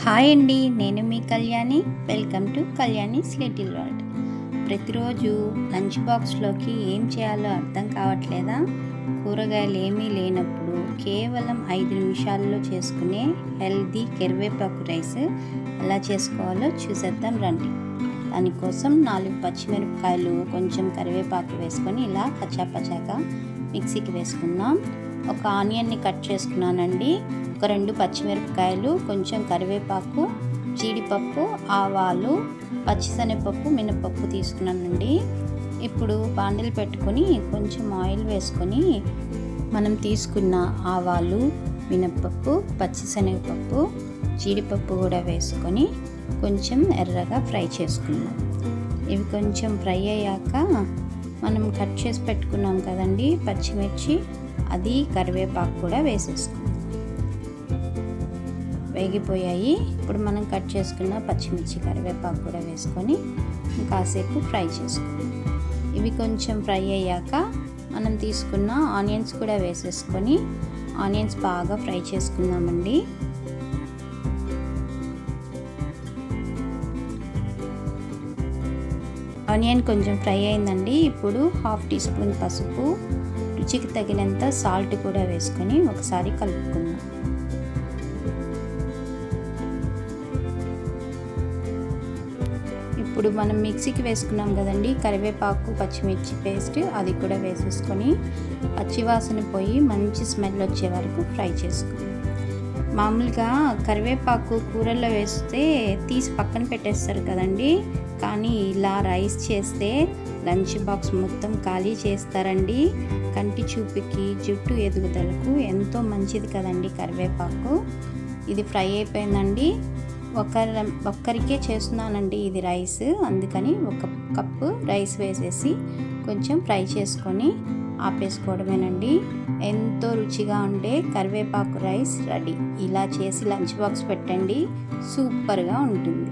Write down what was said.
Hi అండి, నేను మీ Kalyani. Welcome to Kalyani's little world. ప్రతిరోజు లంచ్ బాక్స్లోకి ఏం చేయాలో అర్థం కావట్లేదా? కూరగాయలు ఏమీ లేనప్పుడు కేవలం 5 నిమిషాల్లో చేసుకునే హెల్దీ కరివేపాకు రైస్ ఎలా చేసుకోవాలో చూసేద్దాం రండి. దానికోసం 4 పచ్చిమిరపకాయలు, కొంచెం కరివేపాకు వేసుకొని ఇలా కచ్చాపచ్చాగా మిక్సీకి వేసుకుందాం. ఒక ఆనియన్ని కట్ చేసుకున్నానండి. ఒక 2 పచ్చిమిరపకాయలు, కొంచెం కరివేపాకు, జీడిపప్పు, ఆవాలు, పచ్చిశనగపప్పు, మినపప్పు తీసుకున్నానండి. ఇప్పుడు బాండిల్ పెట్టుకొని కొంచెం ఆయిల్ వేసుకొని మనం తీసుకున్న ఆవాలు, మినపప్పు, పచ్చిశనగపప్పు, జీడిపప్పు కూడా వేసుకొని కొంచెం ఎర్రగా ఫ్రై చేసుకున్నాం. ఇవి కొంచెం ఫ్రై అయ్యాక మనం కట్ చేసి పెట్టుకున్నాం కదండి పచ్చిమిర్చి, అది కరివేపాకు కూడా వేసేసుకున్నాం. వేగిపోయాయి. ఇప్పుడు మనం కట్ చేసుకున్న పచ్చిమిర్చి, కరివేపాకు కూడా వేసుకొని కాసేపు ఫ్రై చేసుకున్నాం. ఇవి కొంచెం ఫ్రై అయ్యాక మనం తీసుకున్న ఆనియన్స్ కూడా వేసేసుకొని ఆనియన్స్ బాగా ఫ్రై చేసుకుందామండి. ఆనియన్ కొంచెం ఫ్రై అయిందండి. ఇప్పుడు 1/2 టీ స్పూన్ పసుపు, రుచికి తగినంత సాల్ట్ కూడా వేసుకొని ఒకసారి కలుపుకుందాం. ఇప్పుడు మనం మిక్సీకి వేసుకున్నాం కదండి కరివేపాకు, పచ్చిమిర్చి పేస్ట్, అది కూడా వేసేసుకొని పచ్చివాసన పోయి మంచి స్మెల్ వచ్చే వరకు ఫ్రై చేసుకుందాం. మామూలుగా కరివేపాకు కూరల్లో వేస్తే తీసి పక్కన పెట్టేస్తారు కదండి, కానీ ఇలా రైస్ చేస్తే లంచ్ బాక్స్ మొత్తం ఖాళీ చేస్తారండి. కంటి చూపుకి, జుట్టు ఎదుగుదలకు ఎంతో మంచిది కదండి కరివేపాకు. ఇది ఫ్రై అయిపోయిందండి. ఒక్కరికే చేస్తున్నానండి ఇది రైస్, అందుకని 1 కప్పు రైస్ వేసేసి కొంచెం ఫ్రై చేసుకొని ఆపేసుకోవడమేనండి. ఎంతో రుచిగా ఉండే కరివేపాకు రైస్ రెడీ. ఇలా చేసి లంచ్ బాక్స్ పెట్టండి, సూపర్గా ఉంటుంది.